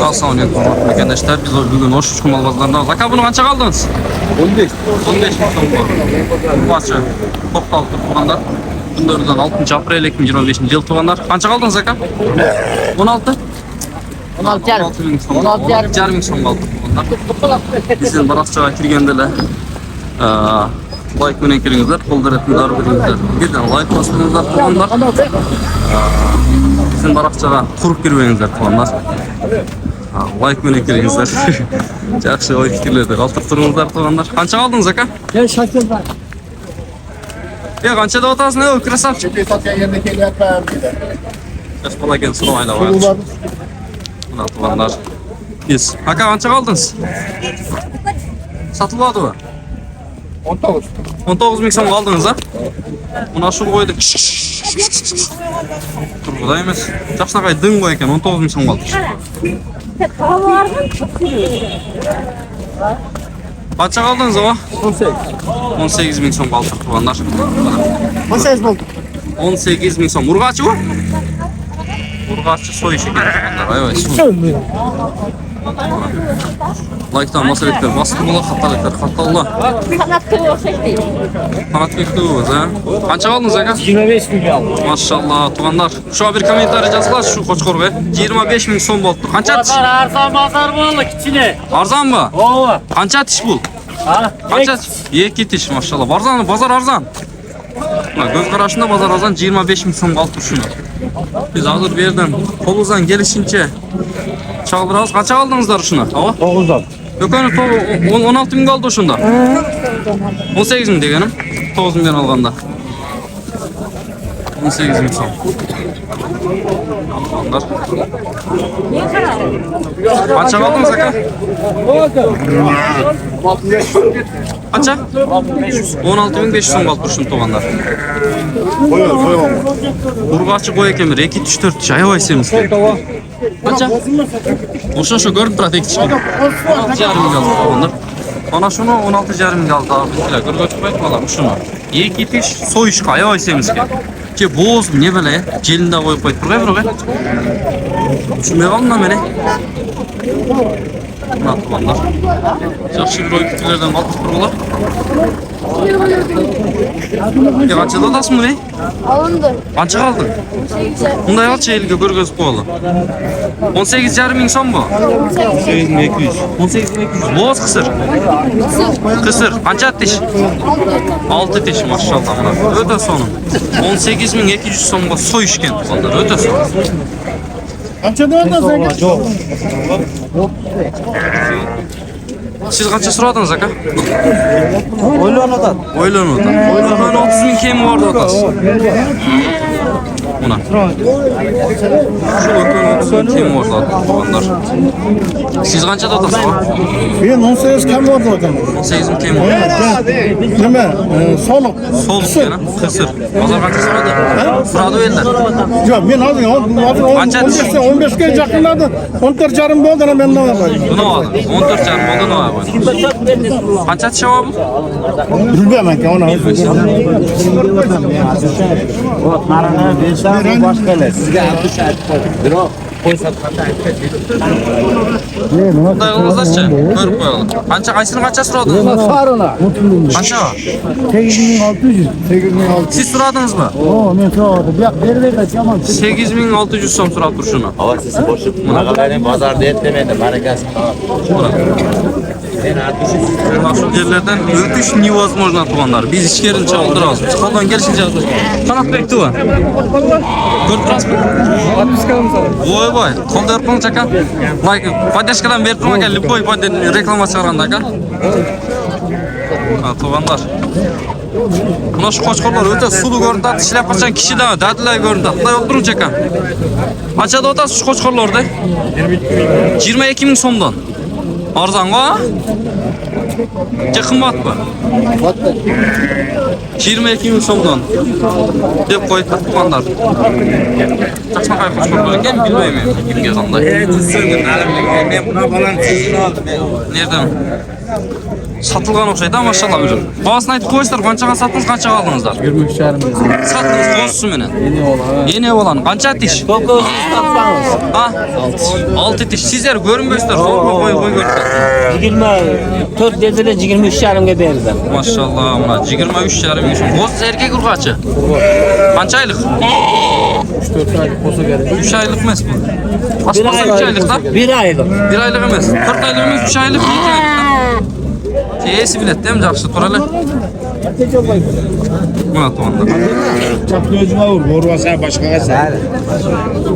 Assalamualaikum arkadaşlar. Biz bugün hoş çıkmalı bazılarında. Zaka bunu kaça kaldınız? 15. 15 milyon bu. Başı. Toptal tutanlar. Bunlardan 6. April 2025 yıl tutanlar. Kaça kaldınız Zaka? 16. 16 yarım. 16 yarım son kaldı bunlar. Bizden barasçağa kirgendeler. Like öne kiringizler, koldaratınlar biringizler. Birden like basınızlar tutanlar. Bizden barasçağa kurup girmeyinizler tutanlar. Like öne kiringizler. Жақсы ой fikirlerdi. Kaltıp durunuzlar tutanlar. Kança kaldınız Zaka? Ya şakir var. Ya kança da otasın ne o krasavçı. Çekil satya yerine geliyor ben bir de. Yaş bala gelsin o ayla var. Buna tutanlar. Biz. Haka kança kaldınız? Satılmadı mı? 19. 19 bin son kaldınız ha? Buna şul koyduk. Turguda emas. Жақсы қай дың қой екен 19 bin son kaldı. Kaça kaldınız ama? 18. 18 bin son kaldı tutanlar. 18 oldu. 18 bin son. Urgaçı bu? Urgaçı soy işi gerek tutanlar. Ayvay su. Like'tan masaletler bastırmalar, hattalıklar, hattalılar. Kanat kılı olacak değil. Kanat bekliyoruz ha. Kaça kaldınız Aka? 25 bin aldım. Maşallah tuğanlar. Şu bir komentarı yazılar şu Koçkor be. 25 bin son buldu. Kança atış? Arzan mazar mı aldı içine? Arzan mı? Oo. Kança atış bul? Ha? Kança atış? Yek itiş maşallah. Barzan, bazar arzan. Göz karşında bazar arzan 25 bin son buldu şunu. Biz hazır bir yerden koluzdan gelişince çaldırağız. Kaça kaldınızlar şuna? Hava? 9'dan. Yok hani 16 bin kaldı şunda. 18 bin degenim. 9 binden alganda. 18 bin son. Onlar. Kaça kaldınız Aka? Kaça? 16.500 son kaldı şunu toğanlar. Urgaçı koy ekemir. 2-3-4 çaya baysayımız gerek. Kaça? Şu görüp durat 2 çıkıyor. 16.500 kaldı toğanlar. Ana şunu 16.500 kaldı abi. Gürgöçü koymalar şunu. Ек itiş soy iş kaya baysayımız gerek. Ki boz ne böyle jelinde koyup koyup buraya buraya. Şunu kalın da beni. Buna tuğanlar. Жақсы bir oyun fikirlerden kalkıp dururlar. Ya kaçta dadasın mı ne? Alındı. Kaça kaldın? Bunday kaç elge görgözüp koyalı? 18,5 bin son bu? 18.200. 18.200. Boğaz kısır. Kısır. Kaça diş? 6 diş maşallah buna. Öte sonu. 18.200 son bu soy işken tuğanlar. Öte sonu. Kaça da sen? Yok. Siz kaça suradınız Aka? Oylanıdan. Oylanıdan. Oylanıdan 30 bin kemi vardı otası. Buna. Şu ötön 30 bin kemi vardı onlar. Siz kaça da otası var? Ben 18 kam vardı hocam. 18 bin kemi vardı. Nima? Soluk. Soluk gene. Kısır. Pazar kaça suradı? Suradı o eller. Yok, men hozir 15 ga yaqinladi. 14 jarım bo'ldi ana men nima qilay? Buna vardı. 14 canım oldu ne var bu? Kaça çava bu? Bilmayman ki ona. Bunday kılmazlarça görüp koyalım. Kaysını kaça suradınız? Sarına. Kaça? 8600. 8600. Siz suradınız mı? O, men suradım. Ya berber de tamam. 8600 som surap duruşunu. Hava sesi boşup buna kadar pazarda etlemedi. Barakası. Şu yerlerden ötüş невозможно tuğanlar. Biz işkerini çaldırırız. Biz kaldan gelişince yazdık. Kanat bekti var. Görüp durasın mı? Oy boy. Kolda yapmanı çakan. Поддержкадан verip durma gel. Любой reklama çıkaranda aka. Tuğanlar. Buna şu koçkorlar öte sulu görüntü at. İşlep kırçan kişi de dadilay görüntü at. Bunday olup durun çakan. Kaçada otası şu koçkorlarda? 22 bin somdan. Arzan va? Je qimmat mı? 22 bin somdan. Dep koyup tuğanlar. Kaçma kay koçkorlar ekan bilmeyim. Kimge qanday. Ben buna falan sözünü aldım. Nereden? Satılgan okşaydı maşallah ürün. Bağısını aytıp koyuşlar, kançaga sattınız, kançaga aldınızlar? 23,5 Sattınız kozusu menen. Yeni oğlan. Kança tiş? Ha? 6 tiş. Sizler görünmüyorsunuz. Koy görüntüler. 24 dediler 23,5'e verdim. Maşallah buna 23,5 yaşım. Koz erkek urgaçı. Kança aylık? 3-4 aylık olsa gerek. 3 aylık emas bu. Aslında 3 aylık da. 1 aylık. 1 aylık emas. 4 aylık emas, 3 aylık, 2 aylık da. Teyesi bilet değil mi? Jakşı turalı. Buna tuğanda. Çaplı özüme vur. Vurmasa başka sen.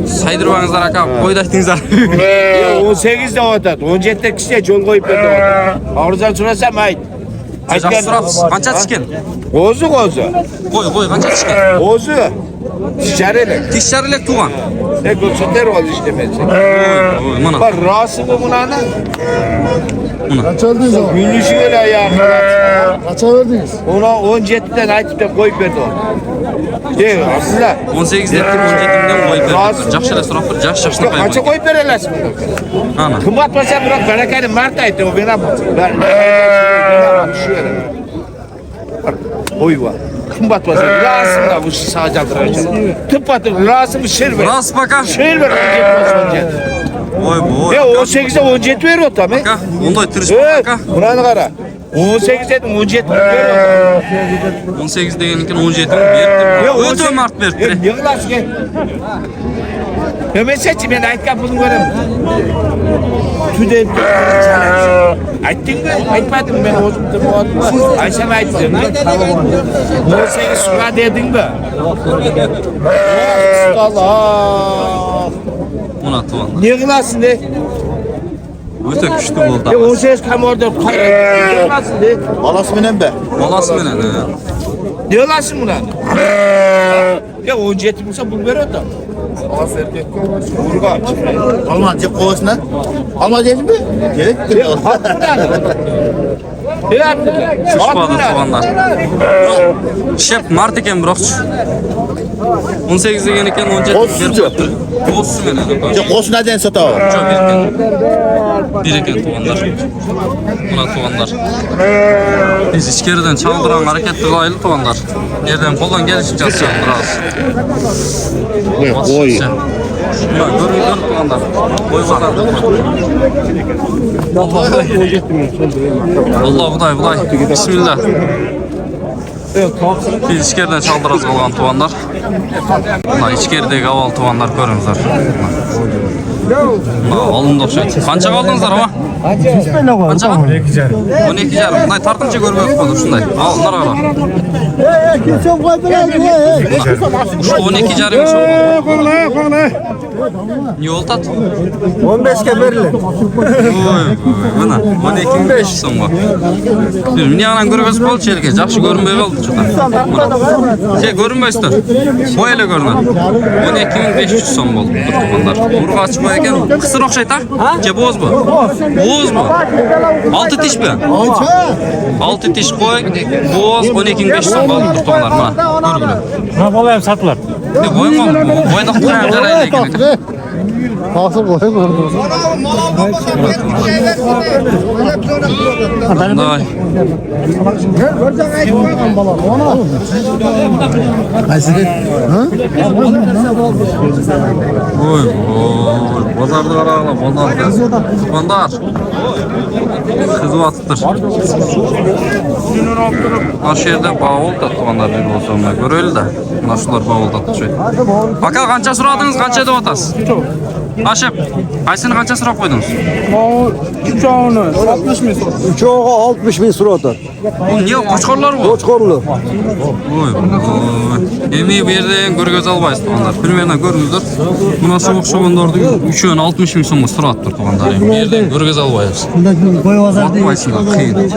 Saydırbanızlar aka, koyda aytыңыздар. 18'de otat. 17'de kişiye jol koyup berdi. Ağrıdan sorasam ayt. Jakşı surapsız. Kança tişken? Kozu. Koy, kança tişken? Kozu. Ticaretle. Tişarilek tuğan. Ne göçetler oldu işte mesela. Oy, mana. Bak rası bu bunana. Kaç aldınız o? Günlüşü öyle ayağını. Kaça verdiniz? Ona 17'den aytıp da koyup berdi o. Değil aslında. 18 dettim, 17'den koyup verdim. Jakşı da surap bir, jakşı Kaça koyup koyup verelersin bunu? ana. Kımbat basa bırak berekeni Mart aydı o benim. Ben şöyle. Oy var. Kımbat basa rası da bu sağca duracak. Tıp batır rası mı şer ver. Ras baka. Şer ver 17. Oy bu. Ya 18'e 17 ver o tabi. Baka. Onday tırış Evet. baka. Buranı kara. 18'e 17 ver 18 degeninkin 17 berdi. Ötö mart o. berdi. Yığılas gel. Ömeseçi ben aytkan bunu görem. Tüde ayttın mı? Aytmadın ben oğlum. Ayşem ayttım. 18 şuna dedin mi? Allah. Buna tuğan. Niye kılasın de? Ötö güçlü boldu. 18 kam orada kılasın de. Balas menen be. Balası menen. Ne kılasın buna? Ya 17 bulsa bul ver o da. Balas erkek. Vurga. Almanca kovasına. Almanca değil mi? Gerek mi? Şuşpadı tuğanlar. Şep mart eken biroqçu. 18 degen eken 17 Olsuncu. Olsun menen. Kovasına den sata o. Çok bir eken tuğanlar. Buna tuğanlar. Biz içkeriden çaldıran hareketli aylı tuğanlar. Nereden koldan gelişip çaldıras. Oy. Buna görüyor tuğanlar. Boy bakardı. Allah buday. Bismillah. Biz içkeriden çaldıras kalan tuğanlar. Buna içkerideki aval tuğanlar görünüzler. Alındı okşaydı. Kança kaldınızlar ama? Kança kal? 12 jarım. Bunday tartınca görmeyip kaldı şunday. Al onlara kala. Şu 12 jarım şu. Ne oldu tat? 15'e verilir. Oy, buna 12.500 so'mga. Meni anan görgöz bol çelke, yaxshi görünbey boldu çoda. Şey görünbeysizlar. Bu ele görünür. 12.500 so'm boldu tuğanlar. Urga açıp koy eken. Kısır okşayt ha? Je boz bu. Boz mu? 6 tiş mi? 6 tiş koy. Boz 12.500 so'm boldu tuğanlar mana. Görgülü. Ne balayım sattılar. Ne boyun mu? Boyda kıran jaraylı ekan. Hasıl koyun orada. Day. Oy, bozardı qarağala, bozardı. Bandar. Kızı atıptır. Aş yerde bağol da tuğanlar bir olsa göröylü de. Naşular bağol da tutuşu. Bakal kança suradınız, kança edip atasız? Aşep, kaysını kança surap koydunuz? Uçağını 60 mı? Uçağa 60 bin suratı. Bu niye koçkorlar bu? Koçkorlu. Oy. Emeği bir yerden görgöz albayız tuğanlar. Primerinden görünüzdür. Buna soğuk şovundurdu. 3'ün 60 bin so'mga surattır tuğanlar. Bir yerden görgöz albayız. Atmaysınlar, kıyın.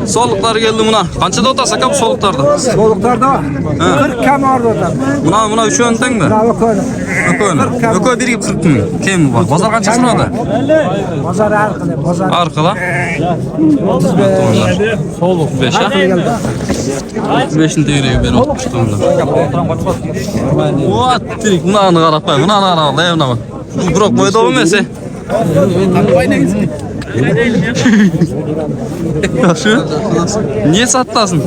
Soluklar geldi buna. Kançada otasak bu soluklarda? Soluklarda 40 kam orada. Buna 3 önden mi? Ökö biri 40 mı? Kim var? Pazar kança sırada? Pazar arkada, pazar. Arkala. Soluk 5 ha? 5'in değeri bir olmuş tuğanlar. What? Buna anı qaraq qoy. Buna anı qaraq. Levna bak. Bırak boyda olmasa. Yaxşı. Niye sattarsın?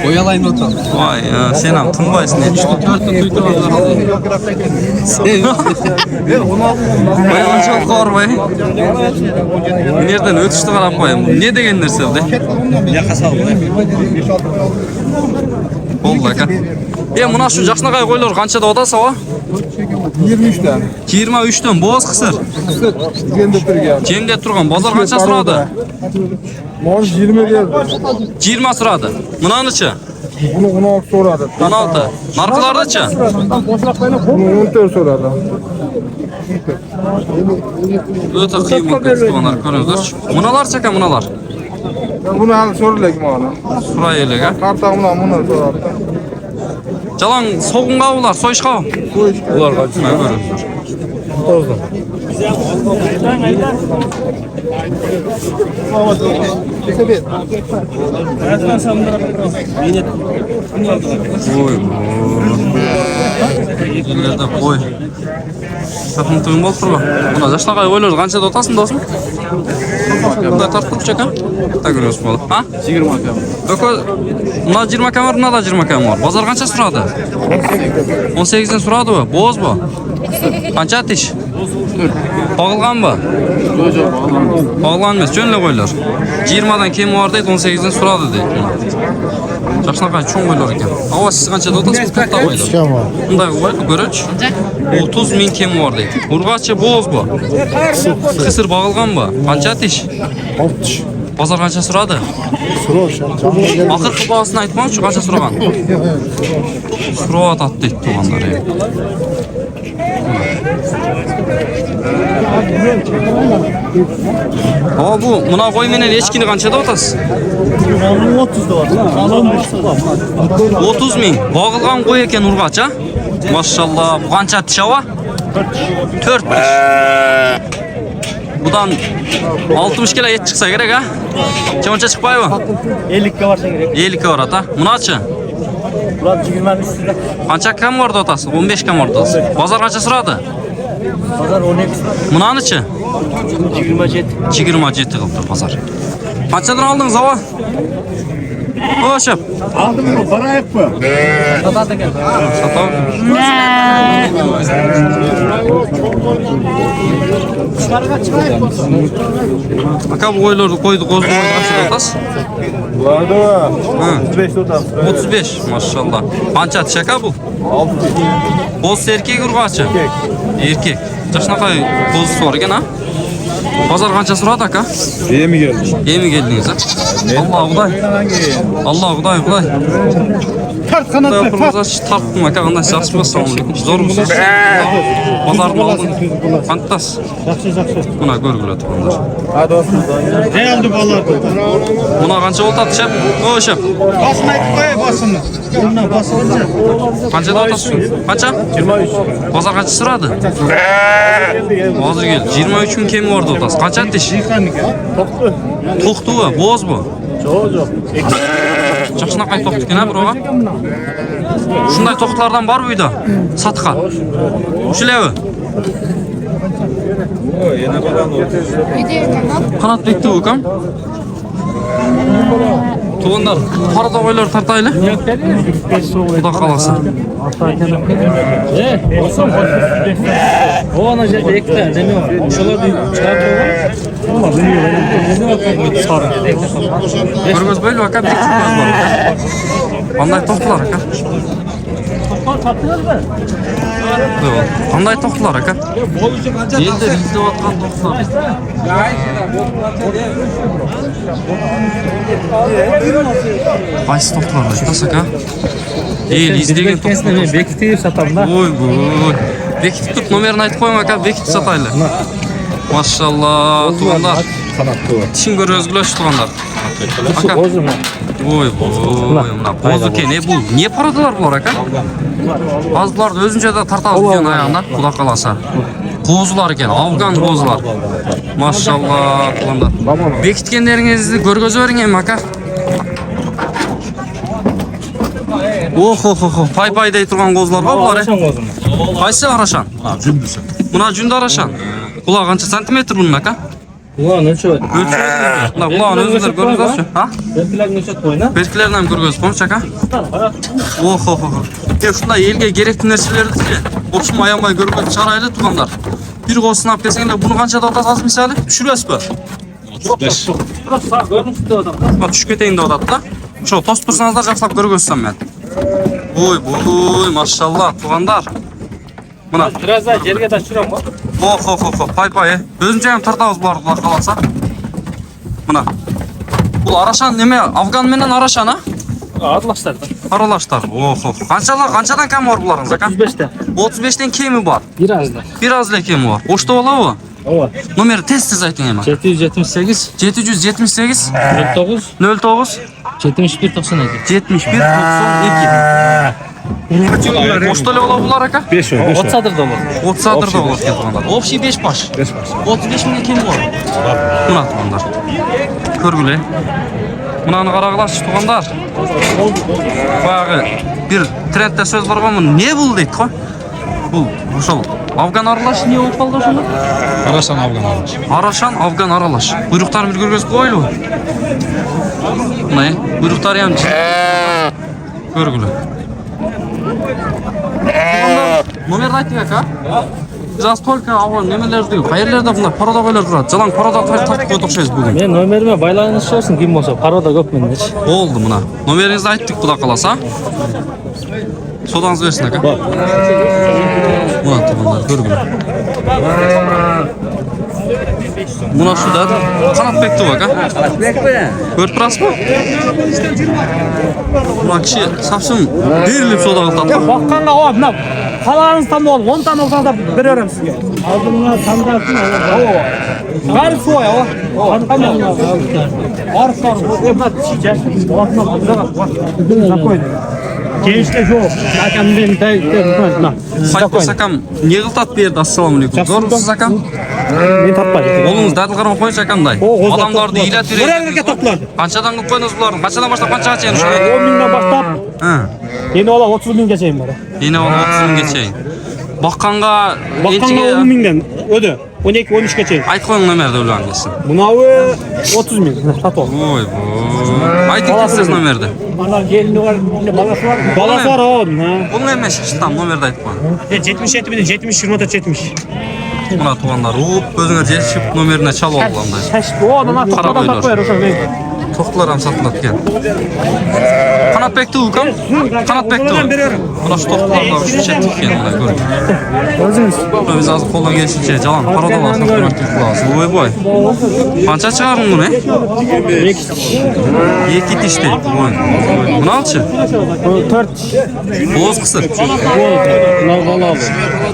Oyalayın otam. Vay ya, sen ham tınbaysın. 3-4'te tuyturib Baylançal qorbay. Nereden ötüştü qarab qo'yim. Ne degan narsa bu? Oldu aka. Mına şu jaxsınaqay qo'ylar qanchada otasi o? 23 tane. 23 dan bo'z qisir. Kendi turgan. Kemde turgan bozor qancha so'radi? Mol 20 geldi. 20 so'radi. Bunanichi? Bunu 16 so'radi. 16. Narxlarichi? Bunu 14 so'radi. O'ta qiymat qilganlar ko'ringizlar. Munalarchi aka munalar? Bunu hali so'raylik mana. Suraylik ha. Kartağımla bunu so'radi. Jalan so'g'inga ular, so'yishqa. Ular qancha ko'ringizlar. Oy. Yerlerde qo'y. Saqin to'yim bo'lib turibdi. Buna jaşlaqay qo'ylar qancha otasın do'stim? Bunday tartib chaka. Ta ko'rasiz bo'lib. Ha? 20 kam. Oko, buna 20 kam var, buna da 20 kam var. Bozor qancha so'radi? 18 dan so'radi bu. Bo'z bu. Qancha atish? Bağılğanmı? Bağılğan emas, jo'nla qo'ylar. 20 dan kemi var deydi, 18 dan so'radi deydi. Jaxsınaqay cho'ng qo'ylar ekan. Ava siz qancha otasiz? To'xta qo'ylar. Bunday qo'yib ko'rach. 30 ming kemi var deydi. Urg'achi bo'z bu. Qisir bağılğanmı? Qancha atish? 60. Bozor qancha so'radi? Oxirgi bahosini aytmoqchi, qancha so'ragan? So'rayotdi deydi tuğanlar. Ava bu, buna qo'y menen echkini qanchada otasiz? 30 da var. 30 ming. Bağılgan qo'y ekan urg'acha. Maşallah, bu qancha atish ava? 4 tish. Budan 60 kilo et chiqsa kerak ha? Qancha chiqmaymi? 50 ga varsa gerek. 50 ga boradi ha. Bunachi? Bular 20 üstünde. Qancha kam bordi otasi? 15 kam bordi otasi. Bozor qancha so'radi? Pazar 12. Bunanichi? 27. 27 qilibdi bozor. Qanchadan oldingiz ava? O'shib. Aldım mı? Para yok mu? Satat ekan. Satav. Aka bu qo'ylarni qo'ydi, qo'zdi qancha otasiz? Vardı mı? Ha. 35 tutam. 35 maşallah. Qancha atish bu? 6. Qo'z erkek urg'achi. Erkek. Jaxsınaqay qo'zi so'r ekan ha? Bozor qancha so'radi aka? İyi mi geldi? Yemi geldiniz ha? Allah Xudoy. Allah Xudoy, Xudoy. Tart kanatlar. Tartdım aka, qanday yaxshi bo'lsa, assalomu alaykum. Zo'r bo'lsa. Bozorni oldin. Qantas? Buna ko'rgiladi bunlar. Hadi olsun. Ne aldı ballar? Buna qancha o'tadi chap? O'shab. Basın ayıp koy basını. Bundan basınca. Qancha otasiz? Qancha? 23. Bozor qancha so'radi? Hozir keldi. 23 ming kemi bordi otasi. Qancha atish? Toktu. To'xtu va bo'z bu. Çok. Jaxsınaqay to'xtu ekan ha biroq. Shunday to'xtlardan bor bu uyda. Satqa. Shulevi. Qanat bekdi u kam. Tuğunlar, parada qo'ylar tartayli. Xudo qalasa. O ana ekle demiyor. Şolar çıkartıyorlar. Ko'rg'iz bo'yli aka, bir chiqmaz bor. Qanday to'xtlar aka? Qanday to'xtlar aka? Endi izlayotgan to'xtlar. Qaysi to'xtlar aka? El izlagan to'xtlar. Bekitib satamda. Oy oy. Bekitib turib nomerini aytib qo'ying aka, bekitib satayli. Maşallah, tuğanlar. Tişin görüyoruz güleş tuğanlar. Aka. Oy oy. Bozu ki ne bu? Niye paradılar bunlar aka? Bazılar da özünce de tartalım diyen ayağından. Kuda kalasa. Qo'zlar ekan, Afgan qo'zlar. Maşallah tuğanlar. Bekitkenleringizni görgözüvering hem aka. Oh. Pay dey turgan qo'zlar var bular. Qaysi Araşan? Buna Cunda Araşan. Kulağı qancha santimetr bunun aka? Ulan ölçü var. Mına kulağını özünüzler görüyorsunuz. Ha? Belkiler nöşet koyuna. Belkilerden görüyorsunuz konuş aka. Oh. Şunday elge gerekli narsalarni boşum ayamay görüp çaraylı tuganlar. Bir qo'l sinab kelsanlar buni qanchada otasiz misali? Tushirasizmi? 35. Burası sağ görünüşte adam. Bak tushib ketayin deb otadi-da. Shu to'sib tursanizlar yaxshilab ko'rib o'tsam men. Voy, maşallah tuganlar. Buna Biraz daha yerge taşıram bak. Oh, pay. Özümce ham tartamiz bularni Xudo qalasa. Buna. Bu Arashan nima? Afgan menen Arashan ha? Aralashlar. Aralashlar. Qanchadan kam bor bularning aka? 35'te. 35 dan kemi bor. Birazda. Kemi bor. O'shda bo'ladimi? Ova. Nomeri tez ayting ham. 778 778 09 09 71 92. 71 92. O'shda bo'la bular aka? 5 30 sadırda olur. 30 sadırda bo'ladi ketganlar. Общий 5 baş. 35 ming kemi bor. Buna tuganlar. Ko'rgili. Bunani qarag'lash tuganlar. Boyagi bir trendda so'z borganmi? Ne bo'ldi deydi-ku? Bu o'shal Afgan aralash ne bo'lib qoldi o'shanda? Arashan Afgan aralash. Buyruqlarni bir ko'rgazib qo'yaylik. Mana buyruqlari ham ko'rgili. Nomer ayting aka. Biraz только avval nemeler diyor. Qayerlarda bunlar paroda qo'ylar turadi. Jalan paroda tartib qo'yib o'xshaysiz bugun. Men nomerime baylanış olsun kim olsa. Paroda ko'p menda hiç. Bo'ldi buna. Nomeringizni aytdik, xudo qalasa. Sodangiz bersin aka. Buna tuganlar ko'rgili. Buna shuda Qanotbek deb aka. Ko'rib turasizmi? Buna kishi Samsung berilib soda qiladi. Bakkanda o mına kalanınız tam ol. 10 tane olsa da veriyorum size. Aldığımda tanıdarsın. Ver soya o. Tamam. Arsa. Evlat çiçek. Altına bırak. Koy. Gençlik yok. Zaten ben de Sayt akam ne qiltat berdi? Assalomu alaykum. Zo'rmisiz akam? men tapmadım. Qo'lingiz dadilqaram qo'yish akamday. Odamlarni iylatib Buraya toplandı. Qanchadan qilib qo'ydingiz bularni? Qanchadan boshlab qanchagacha yana 10 binden başlap. Ha. Yeni ola 30 bin geçeyim bana. Yine 30 minggacha. Boqqanga Bakkanda 10 binden öde. 12-13 geçeyim. aytib qo'ying nomerda ularni kelsin. Bunavı 30 bin. Sat ol. Voy. Ayting siz nomerda. Bana gelini var, balası var. Balası var oğlum ha. Bunga emas, shtam nomerda aytib qo'ying. 77 bin, 70, 24, 70. Buna tuganlar, o'zinglar jelishib nomerini chalib olganday. O adamlar topladan takıyor. To'qlar ham sotiladi ekan. Qanotbekda ukam? Qanotbekda. Mana shu to'qlardan shu chetga kelganlar ko'ring. Biz hozir qo'ldan kelishincha jalan parodalarni ko'rmoqchi bo'lamiz. Voy. Qancha chiqaring buni? 2 tishda. Bunachi? 4. Bo'z qisir.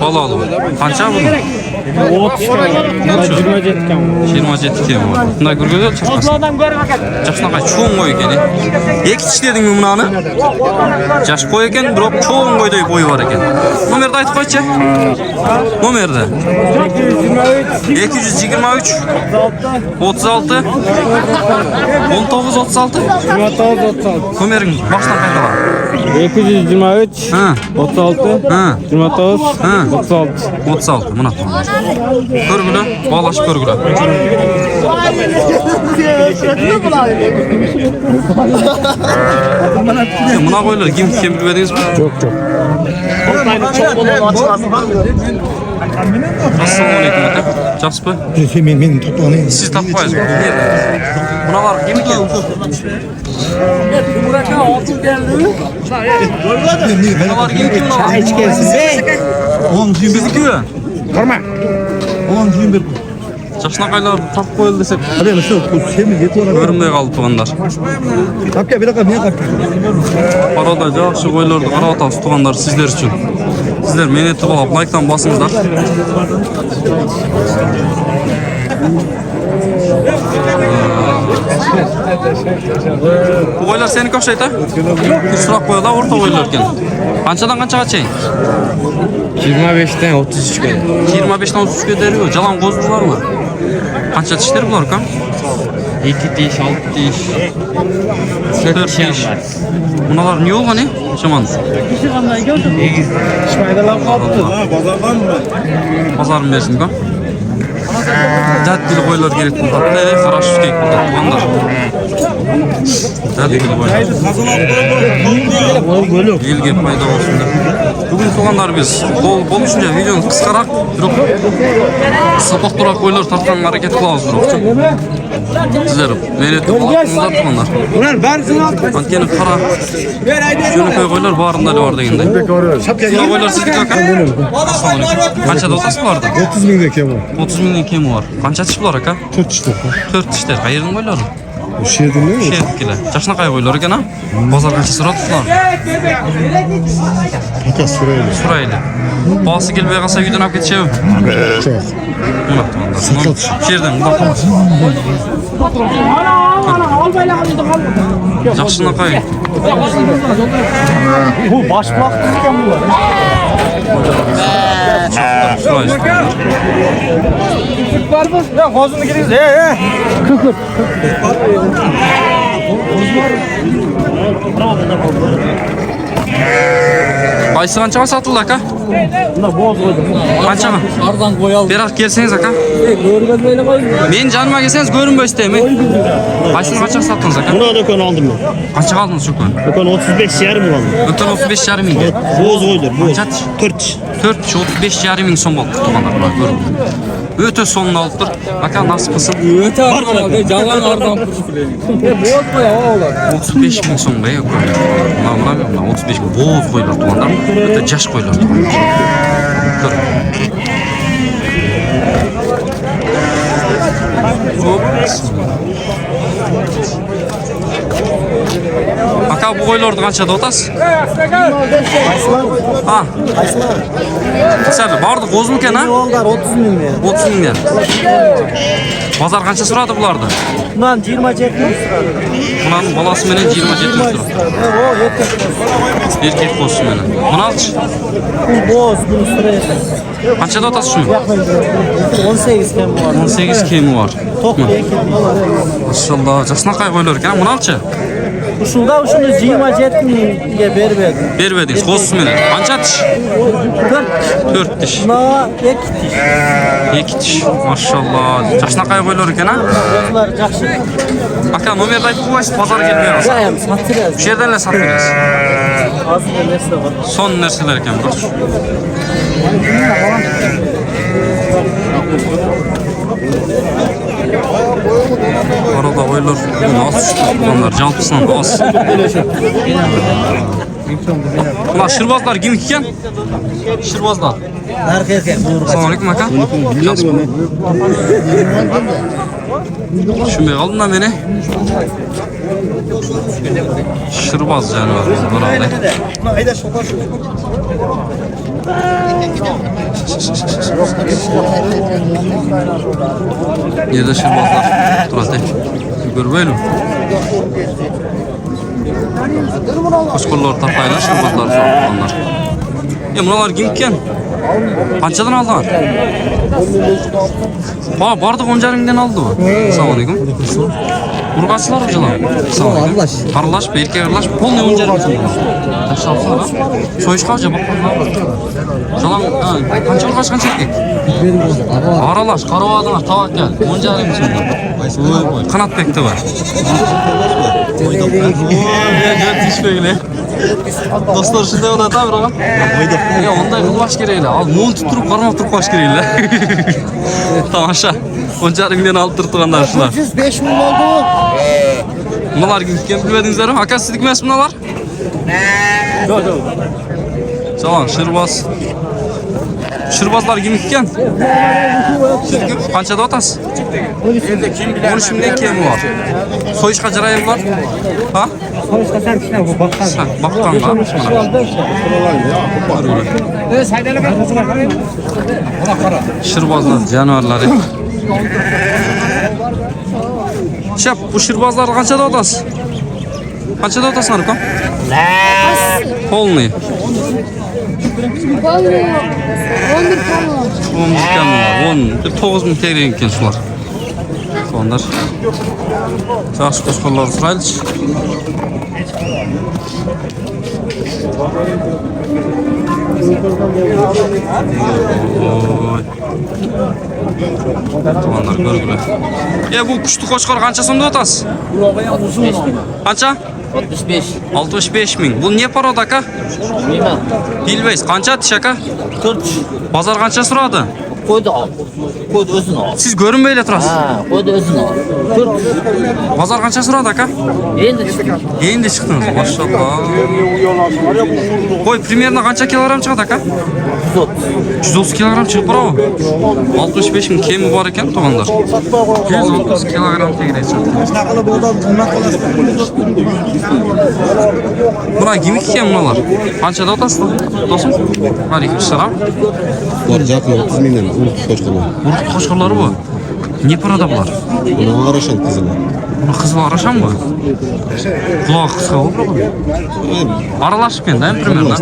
Balalı. Qancha bu? 27 kam. 27 km. Bunday ko'rgazib chiqasiz. Adam görüp bakın. Jaşnaqa cho'ng qo'y ekan. 2 tish dedingmi bunani? Jash qo'y ekan, biroq cho'ng qo'ydek bo'yi bor ekan. Nomerni aytib qo'ychi. Nomerda 223 36 19 36 Nomering boshdan qaytala. 223 Ha. 36 Ha. 29 Ha. 36. 36 mana. Ko'rgula, bog'lashib ko'rgula. Buna qo'ylar kim bilib edingizmi? Yok. Assalomu alaykum aka. Yaxshimi? Men toplanay. Siz topib qo'yasiz. Bunalar kim ekan? Bunalar kim bunalar? Hech kelsin. 10 gün Bizniki. Qarma. 10 gün bir. Jaşnaqaylar topib qo'yildi desek, Hadi shu semiz yetib ko'rinmay qoldi tuganlar. Tapka bir raqam men qapka. Paroda yaxshi qo'ylarni qaratasiz tuganlar sizlar uchun. Sizlar meni etib olib like-dan bosingizlar. Bu qo'ylar seniki o'xshaydi? So'rab qo'ylar, o'rta qo'ylar ekan. Qanchadan qanchagacha? 25 dan 33 ga. 25 dan 33 ga deriyor. Jalan qo'zlarmi? Qancha tishlar bular ukam? 2 tish, 6 tish. 4 tish. Bunalar ne olgan ne? Şaman. Şmaydalar kaptı. Pazarın versin ukam. Dadil qo'ylar kerak bo'ladi. Qarash kerak bo'ladi tuğanlar. Dadil qo'ylar. Yilga paydo bo'lsin deb. Bugun tuğanlar biz bo'lishuncha videoni qisqaroq, biroq saboqroq qo'ylar tartgan harakat qilamiz biroqchi. Sizlar meni tuğanlar tuğanlar. Ular barisini olib. Ankeni qara. Shuni qo'ylar barında bor deganda. Shuni qo'ylar sizga aka. Qanchada o'tasiz bularda? 30 mingga kemi. 30 mingdan kemi bor. Qancha tish bor aka? 4 ishlar. 4 tishlar. Qayerdan qo'ylar? O'sha yerdami? Şerkiler. Çaşına kay qo'ylar ekan ha? Bozor qancha so'ratdilar? Aka so'raydi. So'rayli. Bosi kelmay qolsa uydan olib ketishadi. Yo'q. Nima qildi? Sherdan qo'yamiz. Yaxshina qo'y. Bu baş buloqni ekan bular. Barmi? Ya hozirni kiriz. Kukut. Qaysi qanchaga sotildi aka? Bunda bo'z qo'ydim. Qanchaga? Arzon qo'yaldi. Beroq kelsangiz aka. Ko'rgazmayla qo'ydim. Men janima kelsangiz ko'rinmay istayman. Qaysini qanchaga sotdingiz aka? Buna do'kon oldim men. Qanchaga oldingiz shu kun? Do'kon 35,5 oldim. Do'kon 35,5 mingga. Bo'z qo'ydir, bo'z. Qancha? 4. 35,5 ming so'm bo'ldi tuğanlar bular ko'rib. O'ta sonunu olibdir. Aka nasib qilsin. O'ta arzon. Jalan arzon qilish bilan. Bo'z qo'ya olar. 35 ming so'mga ko'rib. Mana 35 ming bo'z qo'ylar tuğanlar. O'ta jash qo'ylar tuğanlar. Ko'rib. Aka bu qo'ylarni qanchada o'tasiz? Ha. Qisadi, bordi qo'zmikan ha? Yo'llar 30 mingga. 30 mingdan. Bozor qancha so'radi bularni? Bundan 27 ming so'radi. Bundan bolasi bilan 27 ming so'radi. O erkak. Erkak qo'zi bilan. Bunalchi? Bu bo'z, buni so'raydi. Qanchada o'tasiz shuni? 18 kam bor. 18 kemi bor. To'q ekan. Maşallah, jasnaqay qo'ylar ekan. Bunalchi? Shunda shuni 27 mingga berib berdim. Bermedingiz qo'zi bilan. Qancha tish? 4 tish. Buna 2 tish. 2 tish. Maşallah. Jasnaqay qo'ylar ekan ha? O'zlar yaxshi. Aka nomerni aytib qo'yasiz, bozorga kelmay qolsa. Ham sottirasiz. Bu yerdan sotamiz. Hozir narsa bor. Son narsalar ekan biroq. Arada qo'ylar az tuqqanlar, jalpisidan az. Ular shirbozlar kim ekan? Shirbozlar. Assalomu alaykum aka. Tushunmay qoldim meni. Shirboz jonivar bo'ladi. Yerda shirbozlar turadi. Ko'rmaylik. Qo'shqo'llar tarqaylar, shirbozlar so'raydilar. Bunalar kim ekan? Qanchadan oldilar? Bardiq 10,5 mingdan oldi bu. Assalomu alaykum. Urg'achilar o'shalar. Assalomu alaykum. Aralash, erkak aralash, polni 10,5 ming. Tashlavsizlar ha? So'yishqa javob qilma. Salom, qancha urg'ach qancha erkak? Aralash, qarovadilar, tavakkal. 10,5 ming so'mdan. Voy, qanotbekda bor. Tishbegli. Do'stlar shunday bo'ladi, biroq. Ya, unday qilmash keraklar. Al, mo'l turib, qarmoq turib qo'yish keraklar. Tomosha. 10,5 mingdan olib turganlar shular. 105 ming oldu. Bunalar kim bilmadingizlarmi? Aka sizlik emas bunalar? Yo'q. Salom, Shirboz. Shirbozlar kim ekan? Qanchada otasiz? 13 mingdan kemi bor. So'yishqa jarayim bor? Ha? So'yishqa sen kishina bu boqqan. Boqqan bor. Shirbozlar jonivorlari. Chap, bu shirbozlar qanchada otasiz? Qanchada otasan ukam? Polni. Polni 11 kam. 10 ming 9 ming teyreyen ekan shular. tuğanlar. Yaxşı qo'shqonlar suraylik. Tuğanlar görgülü. Bu kuchli qo'shqor qancha so'mda o'tasiz? Qancha? 65. 65 ming. Bu ne parod aka? Bilmaysiz. Qancha tish aka? 4. Bozor qancha so'radi? Qo'ydi al. Qo'ydi o'zini al. Siz ko'rinmayla turasiz. Ha, qo'ydi o'zini al. 4. Bozor qancha so'radi aka? Endi chiqdi. Endi chiqdingiz. Maşallah. Qo'y примерно qancha kilogram chiqadi aka? 130 kilogram chiqib turadi. 65 ming kemi bor ekan to'g'onlar. 130 kilogram tegiraydi. Buna gimik ekan bunalar. Qanchada o'tasizlar? Do'stim. Alaykum assalom. Var yakın 30 milyon uruk koşkular. Uruk qo'shqonlari bu. Ne parada bular? Bunu araşan kızına. Buni qizil arashan bu. Quloq qisqa bo'lib. Aralashib endi, примерно.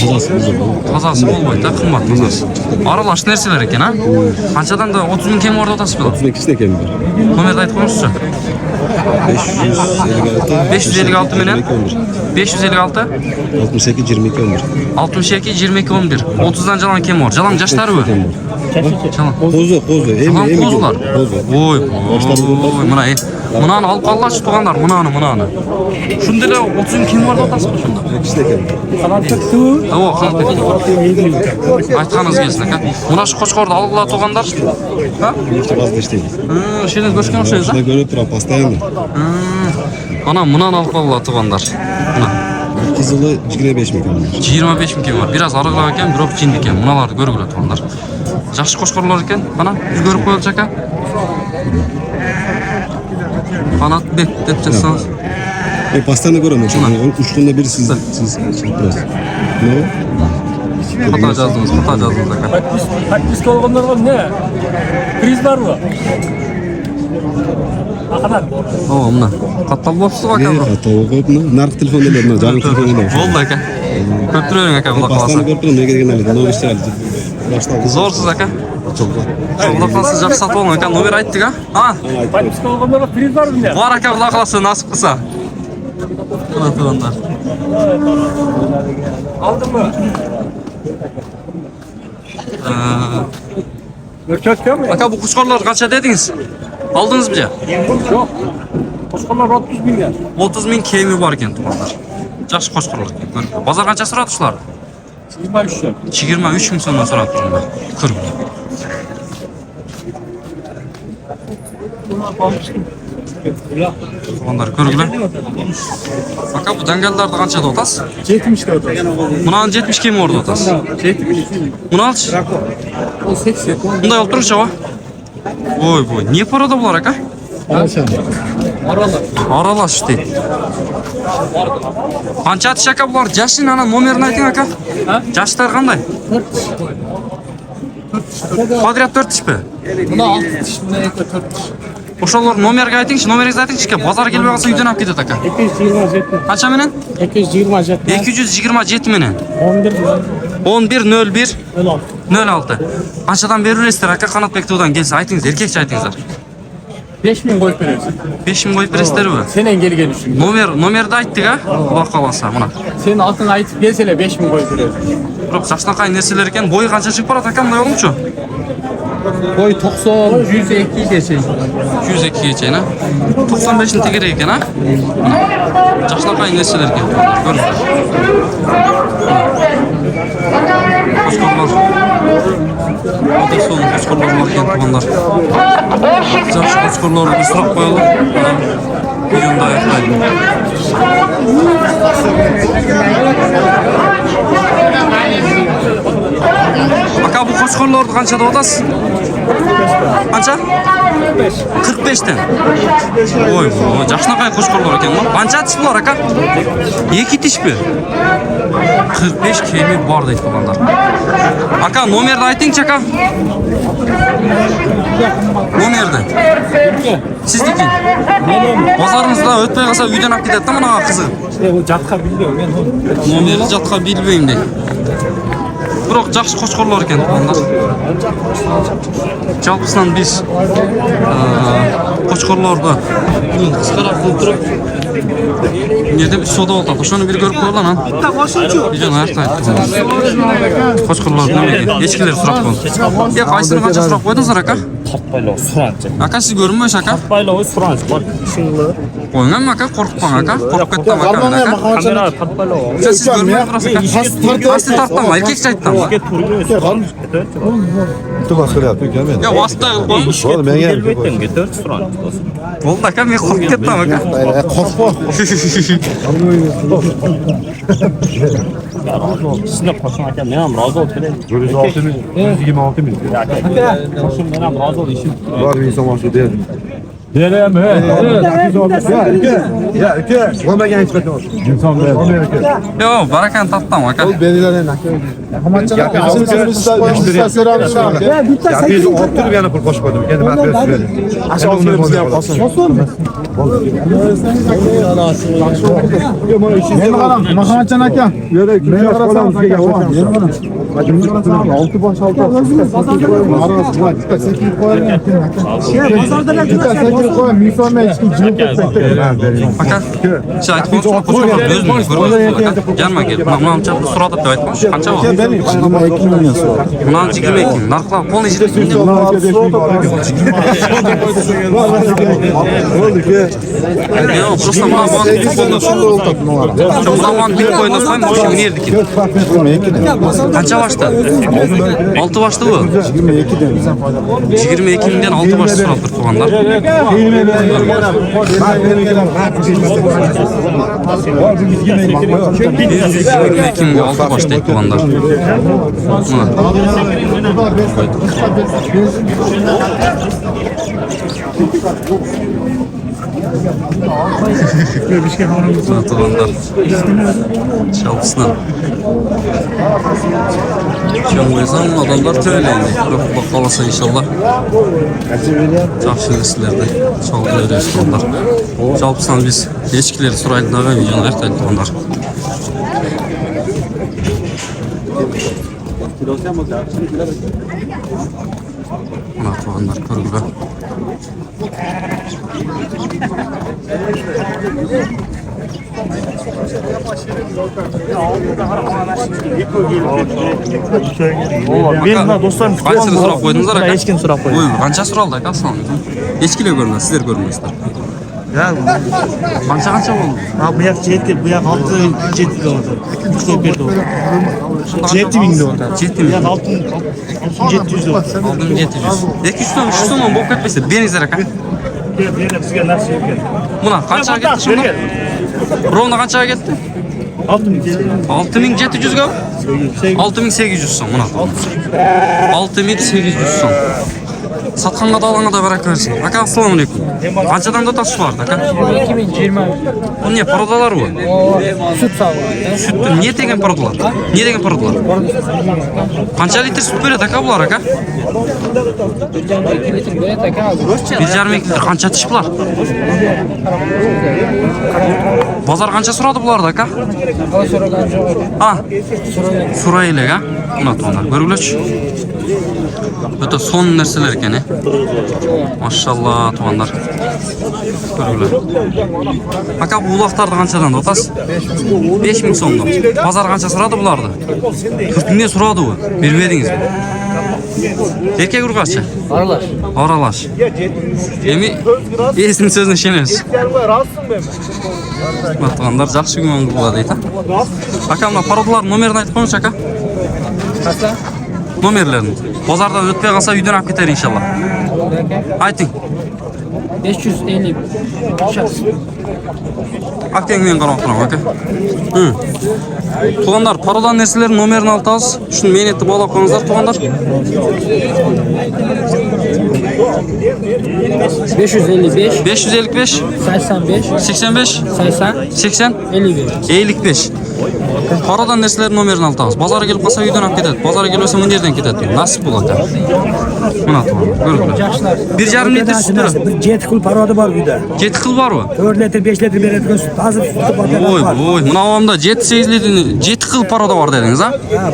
Tazası güzel. Tozasi bo'lmaydi, qimmat tozasi. Aralash narsalar ekan, ha? Qanchadan da 30 ming kemi borda o'tasiz bu? 32 de kendi. Nomerni aytib qo'yingizchi. 556 menen 556 68 22 11. 62 22 11. 30'dan jalan kemi bor. Jalan yaşları bu. Jalan. Kozu. Jalan kozular. Kozu. Oy. Mana Mınanı alıp kallaç tuğanlar, mınanı. Şunda da 30 ming kemi borda o'tasiz bu şunda. İkisi de kendi. Tamam, qanday aytqaningiz kelsin aka. Muna shu Qo'chqorda alg'ila tuğanlar. Ha? İşte vazgeçtik. Şe'ni ko'rgan o'xshaysiz. Şurada görüp duran постоянно. Ana mınanı alıp alg'ila tuğanlar. Mana Kızılı 25 milyon. 25 ming kemi bor. Biraz arıqlar ekan, biroq jind ekan. Munalarni ko'rgila tuğanlar. Yaxshi Qo'chqorlar ekan. Mana biz ko'rib qo'yilchi aka. Kanat deb çatsanız. Pastanı göremem. Onun uçtuğunda biri siz biraz. Ne o? Hata yazdınız aka. Подписка olganlar var ne? Priz var mı? Akadan. Oo, mına. Kattal boşluq aka. Ne hata o koyup ne? Nark telefonu değil. Canlı telefonu değil. Oldu aka. Köp duruyorsun aka buda Pastanı kalasa. görüp durun. Ne gereken aldı. Ne o işte aldı. Zorsuz aka. Çok zor. Şolda kalsa жақсы satып olun aka. Nomer ayttık ha. Ha? Подписка olganlar var, priz var mı ne? Var aka buda kalasa nasip kılsa. Ana tuğanlar. Aldın mı? Ölçek mi? Aka bu Qo'chqorlar qancha dediniz? Aldınız mı? Yok. Qo'chqorlar 30 milyon. 30 ming kemi bor ekan tuğanlar. Yaxshi Qo'chqorlar ekan. Bozor qancha so'radi shular? 23 lira. 23 ming so'mdan so'rab turibman. Ko'rib. Onlar ko'rglar. Aka bu dangallarda qanchada o'tasiz? 70 lira o'tadi. Bunani 70 kemi o'rda o'tasiz. 70. Buni olchi. O 80. Bunday olib turchi ava. Voy. Ne parada bular aka? Aralash deydi. Qancha atish aka bular? Jashin ana nomerini ayting aka. Jashlar qanday? Kvadrat 4 tish mi? Buna 6 tish, buna 4 tish. O'shalar nomerga aytingchi, nomeringizni aytingchi. Bozor kelmay qolsa uydan olib ketadi aka. 227. Qancha menen? 227. 227 menen. 11 11 06. Qanchadan beraverasizlar aka? Qanotbek tuğdan kelsa aytingiz, erkekcha aytingizlar. 5000 qo'yib berasiz. 5000 qo'yib berasizlar bu. Senen kelgen üçün. Nomerni aytdik ha. Xudo qalasa mana. Senin altını aytıp gelseler 5000 qo'yib berasiz. Biroq yaxshinaqa narsalar ekan. Bo'yi qancha chiqib boradi aka? Bunday yo'qmi-chu? Boy 90, 102 geçeyim. 202 gacha, ha? 95 ni tegir ekan, ha? Yaxshinaqa narsalar ekan. Ko'ring. Qo'chqorlar. Odesson qo'chqorlar bor ekan tuğanlar. Yaxshi qo'chqorlarni bir so'rab qo'yaylik. Videoni oyoqlaylik. Aka bu Qo'chqorlarni qanchada o'tasiz? Qancha? 45 dan. Voy, yaxshinaqa Qo'chqorlar ekan bu. Qancha tish bular aka? 2 tishmi? 45 kemi bor deydi tuğanlar. Aka nomerni aytingchi aka. Nomerni. Sizniki. Bozorimizda o'tmay qolsa uydan olib ketadi-da mana qizi. O jatka bilmiyorum men onu. Nomerni jatka bilmayman deydi. Biroq yaxshi Qo'chqorlar ekan tuğanlar. Жалпысынан biz qo'chqorlarda qisqaroq qilib turib yerda bir soda oldi. O'shani bir ko'rib qo'ylar lan. Videoni aytaydi. Qo'chqorlar nimaga? Echkilar so'rab qoldi. Ya qaysini qancha so'rab qo'ydingiz aka? Tatbaylo suranchi. Aka siz ko'rinmaysiz aka? Tatbaylo suranchi. Bor ishingni. Qo'yganmi aka? Qo'rqib qolgan aka? Qo'rqib ketdim aka. Kamera tatbaylo. Siz ko'rmay turasiz aka. Qasdi tartdimi? Erkek aytdimi? Ya vosita qo'ymish. Bettimga 4 suranchi. Bo'ldi aka, men qo'rqib ketdim aka. Qo'rqma. Sizlar qo'shin aka, men ham rozi bo'lib kelay. 126 ming, 126 ming. Qo'shin men ham rozi bo'lib ishim. Var bir insan var şu değil. Berem, Ya aka, olmagan hech qachon. İnsan değil. Yo, barakani tartdim aka. Biz oturib yana pul qo'shib qo'ydim. Endi men berib Meni qaram, Mahmatjon aka. Meni qarasam sizga olti bosh olti. Aka, siz aytib Gelme gel. Bundan çabuk surat da aytmış. Qancha bo'ldi? 22 million so'm. Bundan 22. Narxlar qo'lni ichida. Yo, просто bundan Çok zaman bir koyunda sayın bu şimdi yerdik. Qancha başta? 6 başta bu. 22 mingdan 6 başta so'rab turganlar. 22 mingga 6 başta turganlar. Tuğanlar çalpısından Şanlıysam adamlar töyleydi. Bak kalasa inşallah Çarşı nesilerde çalgı öyresi onlar. Çalpısından biz eşkileri suraydılar ve videonu erteydi onlar. Buna tuğanlar körgüler. Benim dostlarım Kaysını so'rab qo'ydingizlar aka? Hech kim so'rab qo'ydi. Buyur, qancha so'raldi aka aslında? Echkilar ko'rinadi, sizlar ko'rmaysizlar. Ya, Qancha bo'ldi? ha bu yak 7, bu yak 6, 7 doldu. 3 ko'p berdi. 7 ming doldu. 7 ming. 700 doldu. 6700. 200 so'm, 300 so'm bo'lib ketmaysa, beringizlar aka. Berdim sizga nasib etgan. Buna qanchaga ketdi shunda? Rovna qanchaga ketdi? 6700 ga? 6800 so'm buna. 6800 so'm. Satqanға да алаңға да барaka bersin. Aka assalomu alaykum. Qanchadan dotasiz vardı aka? 2020. Bu ne parodalar bu? Süt sağlığı. Sütü niye degen parodalar? Niye degen parodalar? Qancha litr süt beradi aka bular aka? 2 litr beradi aka hozir. 1,5 litr qancha tish bular? Bozor qancha so'radi bularni aka? So'ragan jo'q. Ha. So'raylik ha. Unutmanglar. Ko'rgilach. O'ta son narsalar ekan. Maşallah tuğanlar. Ko'rgillar. Aka bu uloqlarni qanchadan otasiz? 5000 so'mdan. Bozor qancha so'radi bularni? 40 mingga so'radi u. Bermedingizmi? Erkek urg'achi? Aralash. Aralash. Emi esning so'zini ishonasiz. Tuğanlar yaxshi gumon bo'ladi deydi. Aka mana parodalar nomerini aytib qo'yingchi aka. Qasla. Nomerlerini. Bozordan o'tmay qolsa uydan olib ketar inshaalloh. Ayting. 550. Akting men qarab turaman aka. Tuğanlar parodan narsalar nomerini oltasiz. Shuni men etib olib qo'yingizlar tuğanlar. 555. 555 85. 85 80. 80 55. 55. Paradan narsalar nomerini altabız. Bazara kelip qalsa uydan alып ketadi. Bazara kelmese münderden ketadi. Nasip bo'ladi. Mana ko'ringlar. 1,5 litr süt. Bir 7 kıl paroda var burada. 7 xil bormi? 4 litre 5 litre beradigan süt. Hazır sütü Oy, var. oy. Mana avamda 7-8 litr 7 xil paroda bor dedingiz, ha? Ha,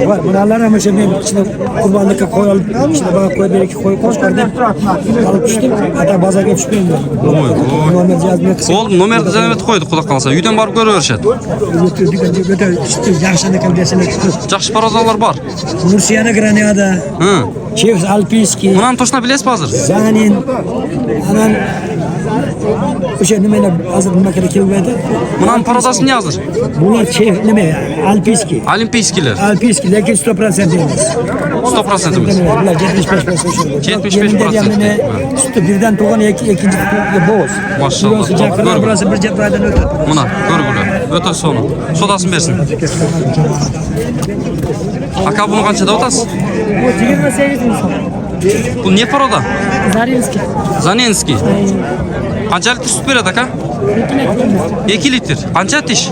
var. Bunalar ham o'sha men ichida qurbonlikka qo'yib, ichida bana qo'yib beriki qo'yib qo'shqardim. Olib tushdim. Hatta bozorga tushdim. Oy, oy. Nomer yozmay qilsa. Bo'ldi, nomerni zamet qo'ydi, xudo qalsa. Uydan borib ko'raverishadi. Yaxshi ekan desalar. Yaxshi parodalar bor. Nursiyana Granada. Hı. Chef Alpinski. Bunani to'shna bilasizmi hozir? Zanin. Anan o'sha nimalar hozir nima kerak kelmaydi. Bunani parodasi ne hozir? Bular chef nima? Alpinski. Olimpiyskilar. Alpinski lekin 100% emas. 100% emas. Bular 75%. 75%. Sütü birden to'g'an ikinci bo'z. Maşallah. Sıcaklar burası bir cebradan ötadi. Mana ko'rgular. O'ta sonu. Sodasini bersin. Aka buni qanchada o'tasiz? Bu 28 ming so'm. Bu ne paroda? Zarinskiy. Zanenskiy. Qanchalik süt beradi aka? 2 litr. Qancha tish?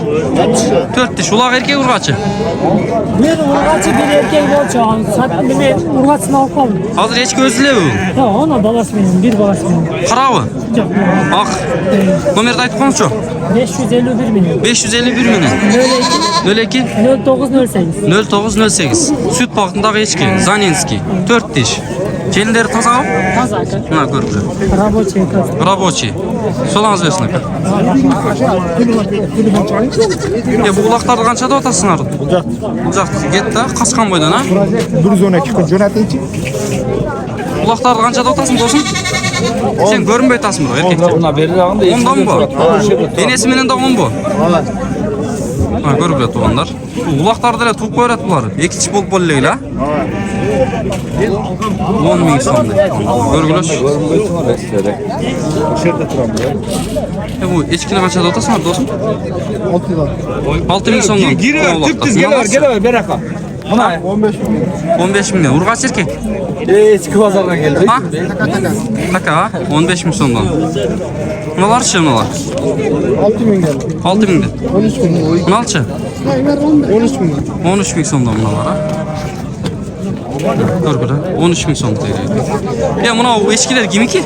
4 tish. Uloq erkak urg'achi. Men urg'achi bir erkak bo'lchi, satdim men urg'achini olib qoldim. Hozir hech ko'zlab u. Yo, ona bolasi bilan, bir bolasi bilan. Qaravi. Ah. Nomerni aytib qo'yingchi. 551 ming. 551 ming. 02 0908. 0908. Süt bag'ridagi echki. Zanenskiy. 4 tish. Kelinlari tozami? Toza aka. Mana ko'rgular. Рабочий. Рабочий. So'langiz bersin aka. Bu uloqlarni qanchada o'tasizlar? Uzoq. Getda Qasqon bo'ydan, ha? 112 kun jo'natingchi. Uloqlarni qanchada o'tasizmi do'stim? Sen ko'rinmay o'tasizmi bu erkakcha? Ondan bu. Denesi menen de on bu. Ha, ko'rib tuğanlar. Uloqlarni da tuğib qo'yadi bular. Ekich bo'lib bo'llaylar. 10 ming so'm. Ko'rgulash. Bu echkini qanchada o'tasizlar do'stim? 6 ming so'mdan. Gel beraka. 15 mingdan. Urg'ach erkak. Eski bozordan geldik. Ha? Aka 15 ming so'mdan. Bunalar-chi bunalar? 6 ming geldi. 6 mingdan. 13 ming. Bunalar-chi? 13 ming. 13 ming so'mdan bunalar, ha? Ko'rgula. 13 ming so'm deydi. Ya buna o echkilar kimiki?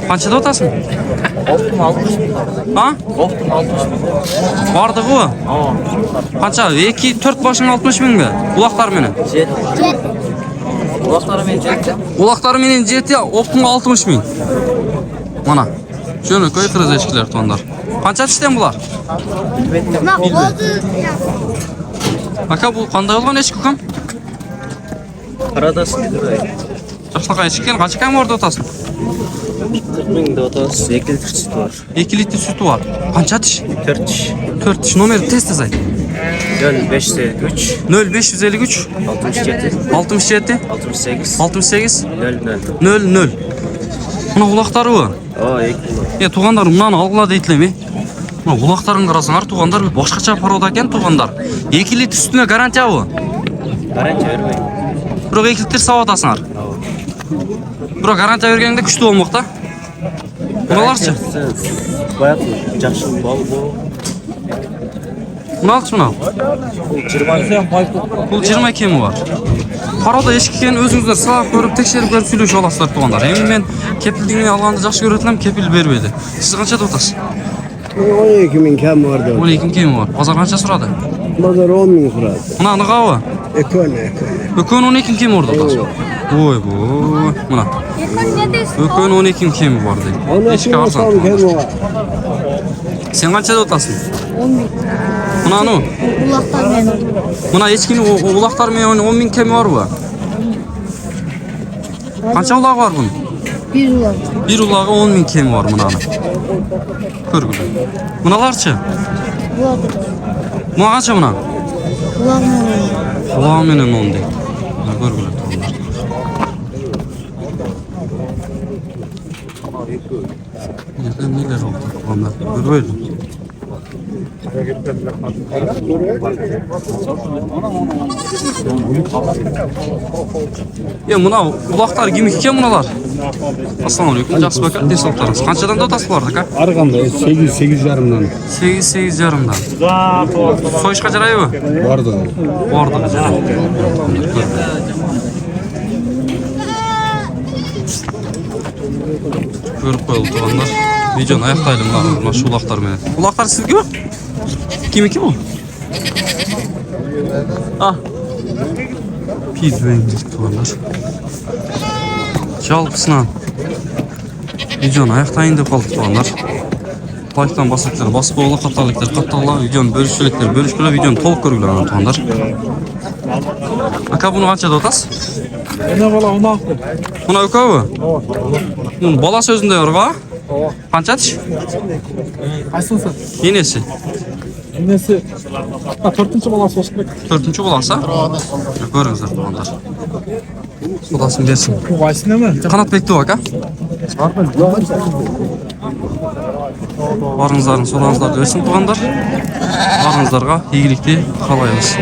Qanchada o'tasizmi? 60 ming. Ha? 60 ming. Vardı bu. Qancha? 2-4 boshing 60 mingmi? Uloqlar meni. Uloqlari men jetdi. Uloqlar meni jeti 60 ming. Mana. Şunu koy kırız echkilar tonlar. Qancha tishdan bular? Aka bu qanday bo'lgan echki ukam? Paradasi dedi. Yaxshiqa echkigan qancha kam borda o'tasin? 40 mingda o'tasiz. 2 litr süt var. 2 litr sütü var. Qancha tish? 4 tish. 4 tish. Nomeri tez ayt. 0553 0553 67 67 68 68 00. 00. Buna uloqlari bu. O, ekli. Ya tuğanlar bundan algıla deytlemi. Buna uloqlarını qarasаңар, tuğanlar boshqacha paroda ekan tuğanlar. 2 litr sütüne garantiya bu. Garantiya bermeydi. Biroq 2 litr savatasыңар. Biroq garantiya bergende күчтүү болмокта. Bunalarçı? Bayat жақсы бал bu. Bunalarçı buna? 20. Бұл 22 mi var? Parada ешкіген өзіңіздер сағап көріп, текшеріп көріп сөйлеуші аласыздар туғандар. Емен мен кепілдігіне алғанды жақсы көретілем, кепіл бермеді. Сіз қаншада отасыз? 12 ming kam vardı. 12 kemi var. Pazar qancha sұрады? Pazar 10 ming sұрады. Mına nıqavı? Ekone. Ökön 12 kemi orada otası. Oy boy. Mına. Ökön 12 kemi var deyil. Eşki arzan. Sen qançada otasın? 10 ming. Mına anu? Uloqlar men. Mına echkini uloqlar men 10 ming kemi var bu. Qancha uloq var bunun? Bir uloq. Bir ulağı 10 ming kemi var mınanı. Körgülü. Mınalarçı? Uloq. Mına qancha mına? Uloq men. Uloq menen 10 deyil. Körgülü. Neler oldu? Onlar görüyor. Ya buna uloqlar kim ekan bunalar? Assalomu alaykum. Yaxshi bakar, tez so'qtarasiz. Qanchadan dotasi bor aka? Arqanda 8 yarımdan 8 yarımdan. So'yish qacharayi bu? vardı. Bordi. Ko'rib qo'yildi tuğanlar. Videoni oyoqlaydim mana shu uloqlar bilan. Uloqlar sizga? Kimniki bu? Ah. Pizven tuğanlar. Jalqısından videoni oyoqlayın deb qoldi tuğanlar. Like'dan basıklar, basıp oğla qatarlıklar, qatarlar, videoni bölüşçülükler, bölüşküler videoni to'liq ko'rgiladi tuğanlar. Aka buni qanchada otasiz? Ne bala onu aldım. Buni aka bu? Bola so'zida yorg'a? Qancha tish? Aysin sen. Yenesi. Nesi? Ha 4. balası olsun. 4-chi bo'lsa? Ko'ringizlar tuğanlar. Xudosin bersin. Bu Aysin mi? Qanotbek tuv aka. Barınızların soğanızlar versin tuğanlar. Barınızlarga iyilikli kalayız.